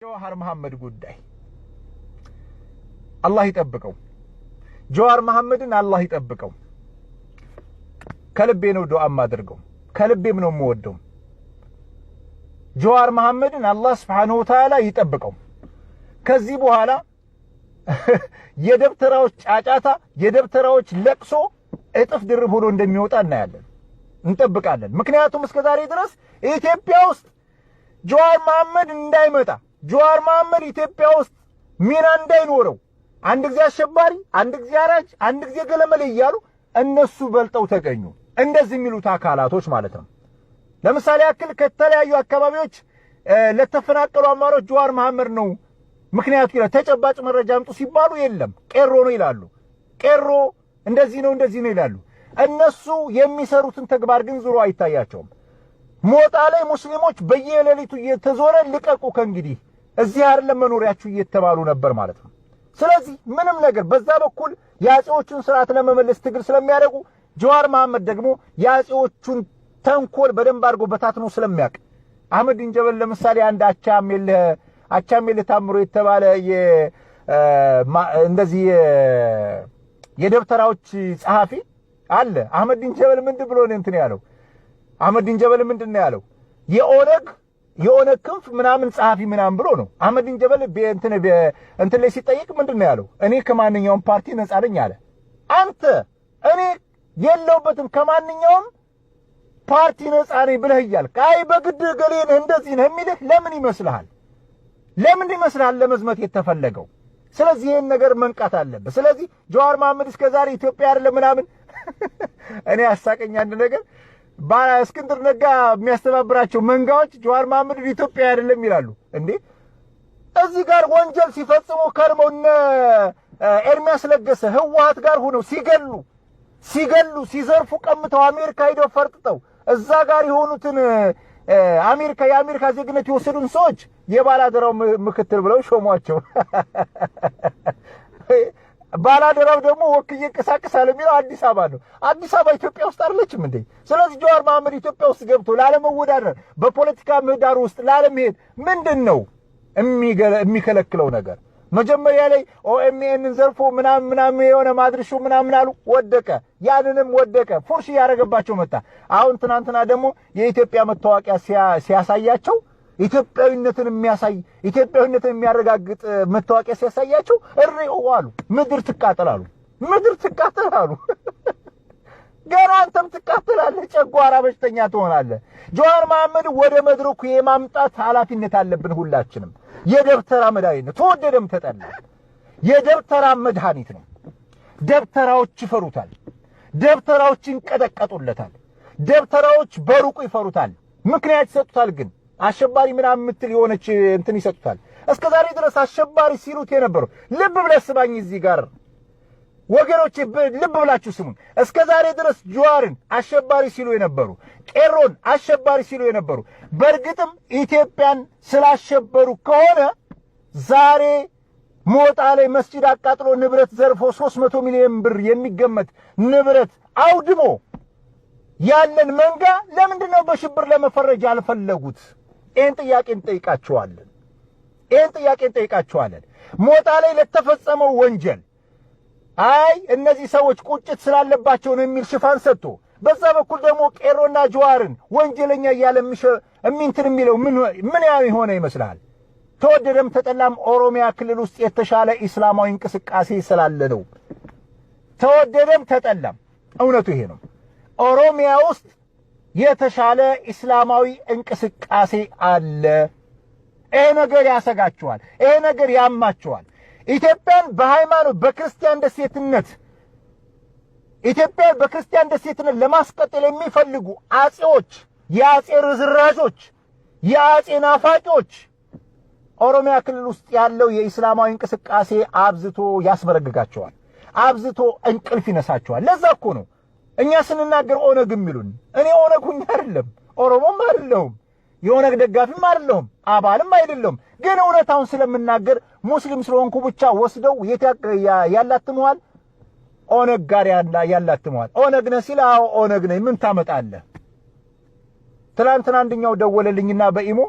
ጀዋር መሐመድ ጉዳይ አላህ ይጠብቀው። ጀዋር መሐመድን አላህ ይጠብቀው። ከልቤ ነው ዱዓ ማድርገው፣ ከልቤም ነው የምወደው። ጀዋር መሐመድን አላህ Subhanahu Wa Ta'ala ይጠብቀው። ከዚህ በኋላ የደብተራዎች ጫጫታ፣ የደብተራዎች ለቅሶ እጥፍ ድርብ ሆኖ እንደሚወጣ እናያለን፣ እንጠብቃለን። ምክንያቱም እስከዛሬ ድረስ ኢትዮጵያ ውስጥ ጀዋር መሐመድ እንዳይመጣ፣ ጀዋር መሐመድ ኢትዮጵያ ውስጥ ሚና እንዳይኖረው፣ አንድ ጊዜ አሸባሪ፣ አንድ ጊዜ አራጅ፣ አንድ ጊዜ ገለመለ እያሉ እነሱ በልጠው ተገኙ። እንደዚህ የሚሉት አካላቶች ማለት ነው። ለምሳሌ ያክል ከተለያዩ አካባቢዎች ለተፈናቀሉ አማሮች ጀዋር መሐመድ ነው ምክንያቱ ይላል። ተጨባጭ መረጃ አምጡ ሲባሉ የለም ቄሮ ነው ይላሉ። ቄሮ እንደዚህ ነው ይላሉ። እነሱ የሚሰሩትን ተግባር ግን ዙሮ አይታያቸውም። ሞጣ ላይ ሙስሊሞች በየሌሊቱ እየተዞረ ልቀቁ ከእንግዲህ እዚህ አይደለም መኖሪያችሁ እየተባሉ ነበር ማለት ነው። ስለዚህ ምንም ነገር በዛ በኩል ያጼዎቹን ስርዓት ለመመለስ ትግል ስለሚያደርጉ ጀዋር መሐመድ ደግሞ ያጼዎቹን ተንኮል በደንብ አድርጎ በታትኖ ስለሚያውቅ አህመድ ዲንጀበል ለምሳሌ አንድ አቻሜል ታምሮ የተባለ እንደዚህ የደብተራዎች ጸሐፊ አለ። አህመድ ዲንጀበል ምንድን ብሎ ነው እንትን ያለው? አህመድ ዲንጀበል ምንድነው ያለው? የኦነግ ክንፍ ምናምን ጸሐፊ ምናምን ብሎ ነው። አህመድ ዲንጀበል እንትን ላይ ሲጠይቅ ምንድነው ያለው? እኔ ከማንኛውም ፓርቲ ነፃ ነኝ አለ። አንተ እኔ የለውበትም ከማንኛውም ፓርቲ ነፃ ነኝ ብለህ እያልክ አይ በግድ ገሌን እንደዚህ ነው የሚልህ ለምን ይመስልሃል? ለምን ይመስልሃል ለመዝመት የተፈለገው? ስለዚህ ይሄን ነገር መንቃት አለበት። ስለዚህ ጀዋር መሐመድ እስከዛሬ ኢትዮጵያ አይደለም ምናምን እኔ አሳቀኝ አንድ ነገር እስክንድር ነጋ የሚያስተባብራቸው መንጋዎች ጀዋር መሐመድ ኢትዮጵያ አይደለም ይላሉ። እንዴ እዚህ ጋር ወንጀል ሲፈጽሙ ከርመው እነ ኤርሚያስ ለገሰ ህወሓት ጋር ሆነው ሲገሉ ሲዘርፉ ቀምተው አሜሪካ ሄደው ፈርጥጠው እዛ ጋር የሆኑትን የአሜሪካ ዜግነት የወሰዱን ሰዎች የባላደራው ምክትል ብለው ሾሟቸው። ባላደራው ደግሞ ወክዬ እንቀሳቀሳለሁ የሚለው አዲስ አበባ ነው። አዲስ አበባ ኢትዮጵያ ውስጥ አይደለችም እንዴ? ስለዚህ ጀዋር መሐመድ ኢትዮጵያ ውስጥ ገብቶ ላለመወዳደር በፖለቲካ ምህዳር ውስጥ ላለመሄድ ምንድነው የሚከለክለው ነገር? መጀመሪያ ላይ ኦኤምኤንን ዘርፎ ምናምን የሆነ ማድርሹ ምናምን አሉ፣ ወደቀ። ያንንም ወደቀ፣ ፉርሽ ያረጋባቸው መጣ። አሁን ትናንትና ደግሞ የኢትዮጵያ መታወቂያ ሲያሳያቸው ኢትዮጵያዊነትን የሚያረጋግጥ መታወቂያ ሲያሳያቸው እሪው አሉ። ምድር ትቃጠላሉ። ገና አንተም ትቃጠላለህ፣ ጨጓራ በሽተኛ ትሆናለህ። ጀዋር መሐመድ ወደ መድረኩ የማምጣት ኃላፊነት አለብን ሁላችንም። የደብተራ መድኃኒት ነው፣ ተወደደም ተጠላ የደብተራ መድኃኒት ነው። ደብተራዎች ይፈሩታል፣ ደብተራዎች ይንቀጠቀጡለታል፣ ደብተራዎች በሩቁ ይፈሩታል። ምክንያት ይሰጡታል። ግን አሸባሪ ምናምን ምትል የሆነች እንትን ይሰጡታል። እስከዛሬ ድረስ አሸባሪ ሲሉት የነበረው ልብ ብለህ ስማኝ እዚህ ጋር ወገኖች፣ ልብ ብላችሁ ስሙን። እስከዛሬ ድረስ ጀዋርን አሸባሪ ሲሉ የነበሩ፣ ቄሮን አሸባሪ ሲሉ የነበሩ በእርግጥም ኢትዮጵያን ስላሸበሩ ከሆነ ዛሬ ሞጣ ላይ መስጂድ አቃጥሎ ንብረት ዘርፎ 300 ሚሊዮን ብር የሚገመት ንብረት አውድሞ ያለን መንጋ ለምንድነው በሽብር ለመፈረጅ ያልፈለጉት? ይህን ጥያቄ እንጠይቃቸዋለን። ሞጣ ላይ ለተፈጸመው ወንጀል አይ እነዚህ ሰዎች ቁጭት ስላለባቸው ነው የሚል ሽፋን ሰጥቶ በዛ በኩል ደግሞ ቄሮና ጀዋርን ወንጀለኛ እያለ እንትን የሚለው ምን የሆነ ይመስላል? ተወደደም ተጠላም ኦሮሚያ ክልል ውስጥ የተሻለ እስላማዊ እንቅስቃሴ ስላለ ነው። ተወደደም ተጠላም እውነቱ ይሄ ነው። ኦሮሚያ ውስጥ የተሻለ እስላማዊ እንቅስቃሴ አለ። ይሄ ነገር ያሰጋቸዋል፣ ይሄ ነገር ያማቸዋል። ኢትዮጵያን በሃይማኖት በክርስቲያን ደሴትነት ለማስቀጠል የሚፈልጉ አጼዎች፣ የአጼ ርዝራዦች፣ የአጼ ናፋቂዎች ኦሮሚያ ክልል ውስጥ ያለው የእስላማዊ እንቅስቃሴ አብዝቶ ያስበረግጋቸዋል፣ አብዝቶ እንቅልፍ ይነሳቸዋል። ለዛ እኮ ነው እኛ ስንናገር ኦነግ የሚሉን። እኔ ኦነግ ሁኝ አይደለም፣ ኦሮሞም አይደለሁም፣ የኦነግ ደጋፊም አይደለሁም፣ አባልም አይደለሁም። ግን እውነታውን ስለምናገር ሙስሊም ስለሆንኩ ብቻ ወስደው ያላትመዋል፣ ኦነግ ጋር ያላትመዋል። ኦነግ ነህ ሲል አዎ ኦነግ ነኝ፣ ምን ታመጣለህ? ትላንትና አንደኛው ደወለልኝና በኢሞ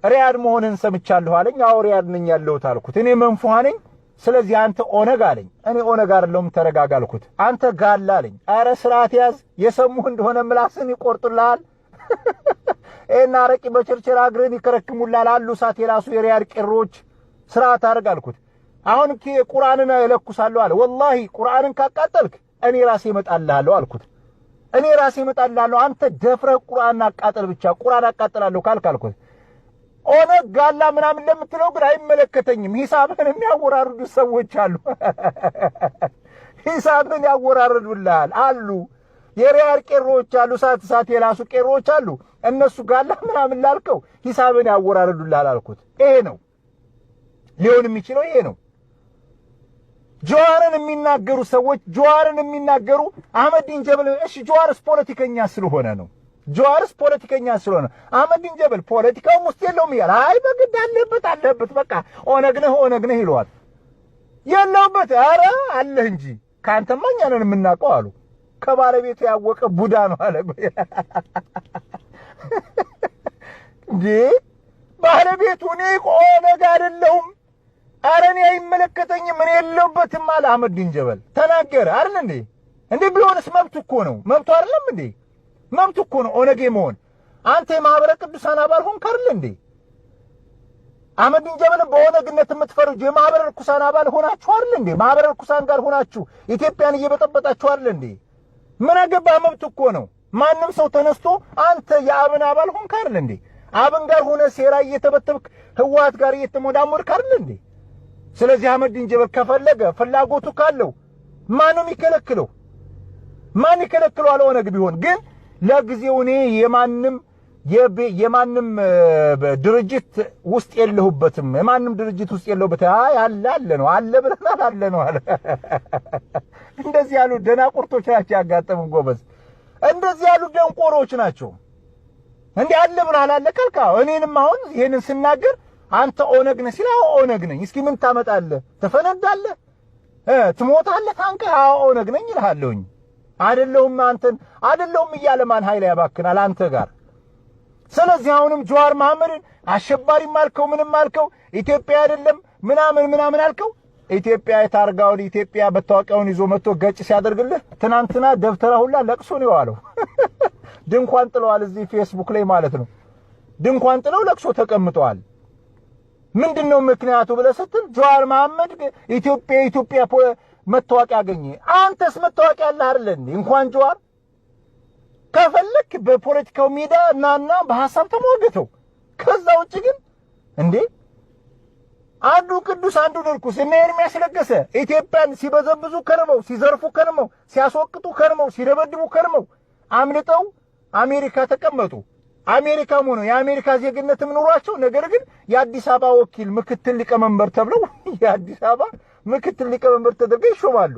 ሪያድ መሆንን ሰምቻለሁ አለኝ። አዎ ሪያድ ነኝ ያለሁት አልኩት። እኔ መንፉሃ ነኝ። ስለዚህ አንተ ኦነግ አለኝ። እኔ ኦነግ አይደለሁም ተረጋጋ አልኩት። አንተ ጋላ አለኝ። ኧረ ስርዓት ያዝ፣ የሰሙህ እንደሆነ ምላስን ይቆርጡልሃል። እና አረቂ በቸርቸራ እግርን ይከረክሙልሃል አሉ ሳት የራሱ የሪያድ ቄሮች። ስርዓት አድርግ አልኩት። አሁን ቁርአንን እለኩሳለሁ አለ። ወላሂ ቁርአንን ካቃጠልክ እኔ ራሴ እመጣልሃለሁ አልኩት። እኔ ራሴ እመጣልሃለሁ፣ አንተ ደፍረህ ቁርአንን አቃጠል ብቻ። ቁርአን አቃጠላለሁ ካልክ አልኩት። ኦነግ ጋላ ምናምን ለምትለው ግን አይመለከተኝም። ሂሳብን የሚያወራርዱ ሰዎች አሉ። ሂሳብን ያወራርዱልሃል አሉ። የሪያድ ቄሮች አሉ፣ ሳት የራሱ ቄሮች አሉ። እነሱ ጋላ ምናምን ላልከው ሂሳብን ያወራርዱልሃል አልኩት። ይሄ ነው ሊሆን የሚችለው፣ ይሄ ነው። ጀዋርን የሚናገሩ ሰዎች ጀዋርን የሚናገሩ አህመዲን ጀበል እሺ፣ ጀዋርስ ፖለቲከኛ ስለሆነ ነው። ጀዋርስ ፖለቲከኛ ስለሆነ አህመዲን ጀበል ፖለቲካውም ውስጥ የለውም ይላል። አይ በግድ አለበት በቃ ኦነግ ነህ ይለዋል። የለውበት ኧረ አለህ እንጂ ካንተማ እኛ ነን የምናውቀው አሉ። ከባለቤቱ ያወቀ ቡዳ ነው አለ። እንዴ ባለቤቱ እኔ ኦነግ አይደለሁም፣ ኧረ እኔ አይመለከተኝም፣ እኔ የለውበትም አለ አህመዲን ጀበል። ተናገረ አይደል እንዴ? እንዴ ቢሆንስ መብቱ እኮ ነው። መብቱ አይደለም እንዴ? መብቱ እኮ ነው ኦነግ መሆን። አንተ የማህበረ ቅዱሳን አባል ሆንክ አይደል እንዴ? አህመዲን ጀበልን በኦነግነት የምትፈርጁ የማህበረ ቅዱሳን አባል ሆናችሁ አይደል እንዴ? ማህበረ ቅዱሳን ጋር ሆናችሁ ኢትዮጵያን እየበጠበጣችሁ አይደል እንዴ? ምን አገባ? መብቱ እኮ ነው። ማንም ሰው ተነስቶ አንተ የአብን አባል ሆንክ አይደል እንዴ? አብን ጋር ሆነ ሴራ እየተበተብክ ህወሓት ጋር እየተሞዳሞድክ አይደል እንዴ? ስለዚህ አህመዲን ጀበል ከፈለገ ፍላጎቱ ካለው ማንም ይከለክለው? ማን ይከለክለዋል? ኦነግ ቢሆን ግን ለጊዜው እኔ የማንም ድርጅት ውስጥ የለሁበትም። የማንም ድርጅት ውስጥ የለሁበት። አይ አለ ነው አለ ብለናል አለ ነው አለ። እንደዚህ ያሉ ደናቁርቶች ናቸው ያጋጠሙን ጎበዝ። እንደዚህ ያሉ ደንቆሮች ናቸው። እንዴ አለ ብለናል አለ ካልካ እኔንም አሁን ይሄንን ስናገር አንተ ኦነግ ነህ ሲል አዎ ኦነግ ነኝ። እስኪ ምን ታመጣለህ? ትፈነዳለህ? ትሞታለህ? ታንቀ አዎ ኦነግ ነኝ ይልሃለሁኝ። አይደለሁም አንተን አይደለሁም እያለ ማን ኃይል ያባክናል አንተ ጋር? ስለዚህ አሁንም ጀዋር መሐመድን አሸባሪም አልከው ምንም አልከው ኢትዮጵያ አይደለም ምናምን አልከው። ኢትዮጵያ የታርጋውን ኢትዮጵያ በታወቂያውን ይዞ መጥቶ ገጭ ሲያደርግልህ ትናንትና ደብተራ ሁላ ለቅሶ ነው የዋለው። ድንኳን ጥለዋል እዚህ ፌስቡክ ላይ ማለት ነው። ድንኳን ጥለው ለቅሶ ተቀምጠዋል። ምንድነው ምክንያቱ ብለህ ስትል ጀዋር መሐመድ ኢትዮጵያ መታወቂያ አገኘ። አንተስ መታወቂያ አለህ አይደል እንዴ? እንኳን ጀዋር ከፈለክ በፖለቲካው ሜዳ እናና በሐሳብ ተሞግተው። ከዛ ውጪ ግን እንዴ አንዱ ቅዱስ አንዱ ርኩስ እና ኤርሚያስ ለገሰ ኢትዮጵያን ሲበዘብዙ ከርመው ሲዘርፉ ከርመው ሲያስወቅጡ ከርመው ሲደበድቡ ከርመው አምልጠው አሜሪካ ተቀመጡ። አሜሪካም ሆኖ የአሜሪካ ዜግነትም ኑሯቸው ነገር ግን የአዲስ አበባ ወኪል ምክትል ሊቀመንበር ተብለው የአዲስ አበባ ምክትል ሊቀመንበር ተደርገው ይሾማሉ።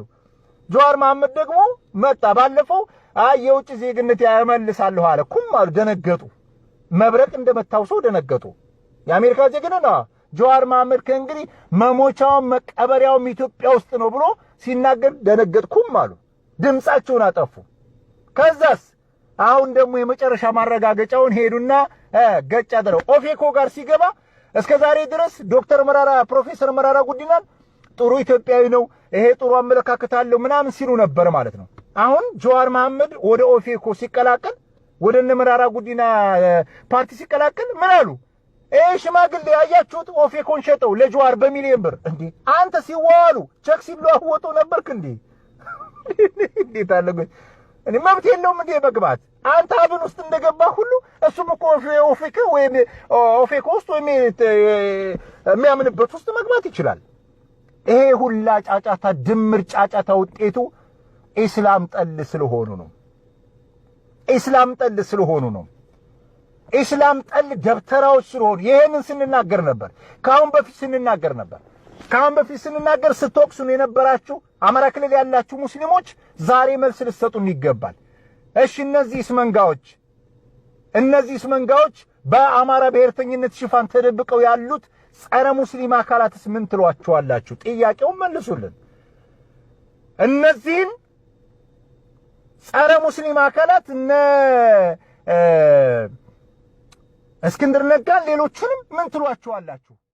ጀዋር መሐመድ ደግሞ መጣ ባለፈው የውጭ ዜግነት ያመልሳለሁ አለ። ኩም አሉ፣ ደነገጡ። መብረቅ እንደመታው ሰው ደነገጡ። የአሜሪካ ዜግነት ጀዋር መሐመድ ከእንግዲህ መሞቻውን መቀበሪያውም ኢትዮጵያ ውስጥ ነው ብሎ ሲናገር ደነገጥኩም አሉ። ድምጻቸውን አጠፉ። ከዛስ አሁን ደግሞ የመጨረሻ ማረጋገጫውን ሄዱና ገጭ አደረው። ኦፌኮ ጋር ሲገባ እስከ ዛሬ ድረስ ፕሮፌሰር መራራ ጉዲናን ጥሩ ኢትዮጵያዊ ነው፣ ይሄ ጥሩ አመለካከት አለው ምናምን ሲሉ ነበር ማለት ነው። አሁን ጀዋር መሐመድ ወደ ኦፌኮ ሲቀላቀል ወደ እነ መራራ ጉዲና ፓርቲ ሲቀላቀል ምን አሉ? ሽማግሌ ያያችሁት ኦፌኮን ሸጠው ለጀዋር በሚሊዮን ብር። እንዴ አንተ ሲዋሉ ቸክ ሲለዋወጡ ነበርክ እንዴ? እንዴት አለገ እኔ መብት የለውም እንዴ መግባት? አንተ አብን ውስጥ እንደገባ ሁሉ እሱም እኮ ኦፌኮ ውስጥ ወይ የሚያምንበት ውስጥ መግባት ይችላል። ይሄ ሁላ ጫጫታ ድምር ጫጫታ ውጤቱ ኢስላም ጠል ስለሆኑ ነው። ኢስላም ጠል ስለሆኑ ነው። ኢስላም ጠል ደብተራዎች ስለሆኑ ይሄንን ስንናገር ነበር። ካሁን በፊት ስንናገር ስትወቅሱን የነበራችሁ አማራ ክልል ያላችሁ ሙስሊሞች ዛሬ መልስ ልትሰጡን ይገባል። እሺ እነዚህ መንጋዎች በአማራ ብሔርተኝነት ሽፋን ተደብቀው ያሉት ጸረ ሙስሊም አካላትስ ምን ትሏቸዋላችሁ? ጥያቄውን መልሱልን። እነዚህን ጸረ ሙስሊም አካላት እስክንድር ነጋን ሌሎቹንም ምን ትሏቸዋላችሁ?